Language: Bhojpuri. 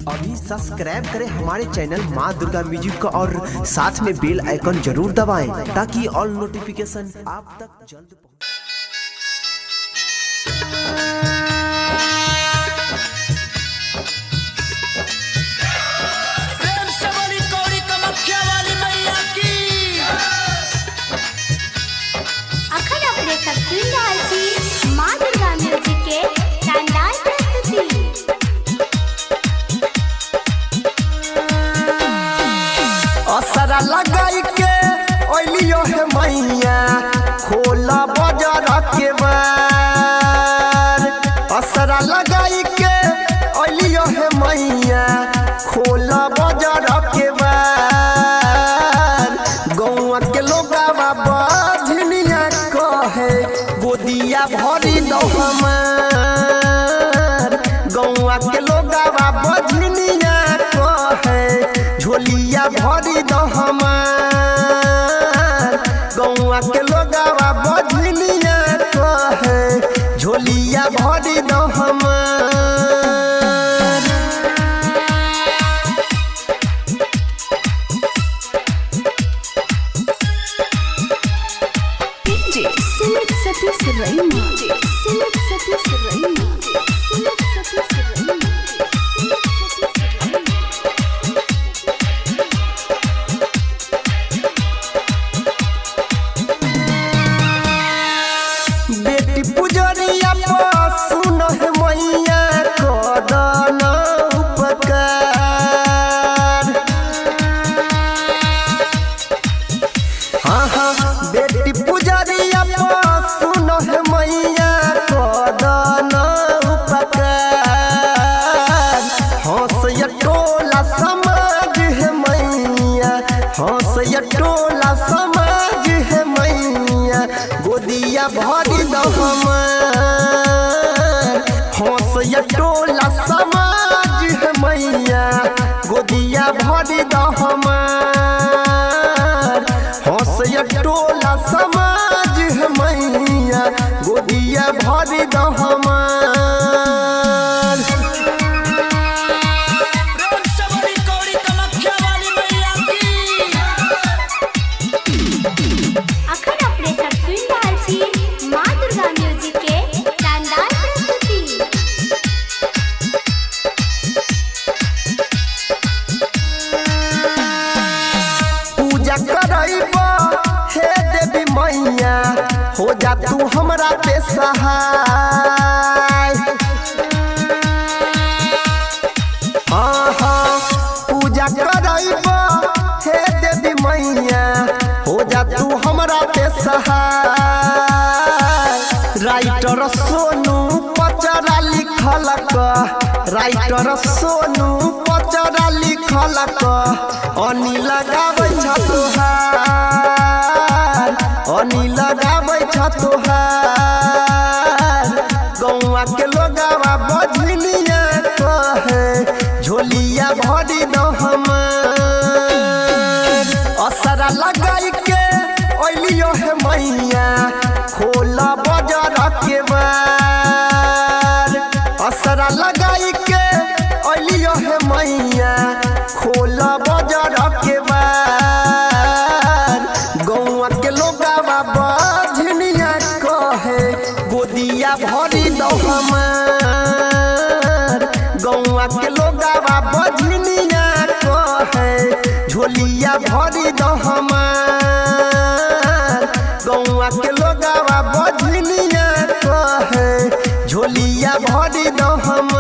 अभी सब्सक्राइब करें हमारे चैनल माँ दुर्गा म्यूजिक को और साथ में बेल आइकन जरूर दबाएं ताकि ऑल नोटिफिकेशन आप तक जल्द पहुंचे। माँ दुर्गा म्यूजिक के शानदार प्रस्तुति। असरा लगाई के ओलियो है मैया खोला बाजार के बार। असरा लगाई के ओलियो है मैया खोला बाजार के बार। गौवा के लोगावा बाझनिया कहे गोदिया भरी दो हमार। गौवा के लोगावा बाझनिया कहे झोलिया भरी दो हमार। गौवा के लोगावा बाझनिया कहे झोलिया भरी दो हमार। बेटी पुजरिया सुन है मैया कदन उपकार। हाँ हाँ बेटी पुजरिया सुन है मैया कदन उपकार। हंस टोला समाज है मैया हंस टोला समाज है मैया गोदिया भरी दो हमार। हंस टोला समाज है मैया गोदिया भरी दो हमार। हंस टोला समाज है मैया गोदिया भरी दो हमार। माँ दुर्गा म्यूजिक के शानदार प्रस्तुति। पूजा करैबो हे देवी मैया हो जा तू हमरा पे सहाय। हाँ हाँ पूजा करैबो हे देवी मैया हो जा तू हमरा पे सहाय। राइटर सोनू पचरा लिखल राइटर सोनू पचरा लिखल अनी लगाबै छ तोहार। अनी लगाबै छ तोहार। गौवा के लोगावा बझनिया कहे झोलिया भरी दो हमार। असरा लगाई के ओलियो है मैया खोला बाजार के बार। असरा लगाई के ओलियो है मैया खोला बाजार के बार। गौवा के लोगावा बाझनिया कहे गोदिया भरी दो हमार। गौवा के लोगावा बाझनिया कहे झोलिया भरी दो हमार। गौवा के लोगावा बाझनिया कहे झोलिया भरी दो हमार।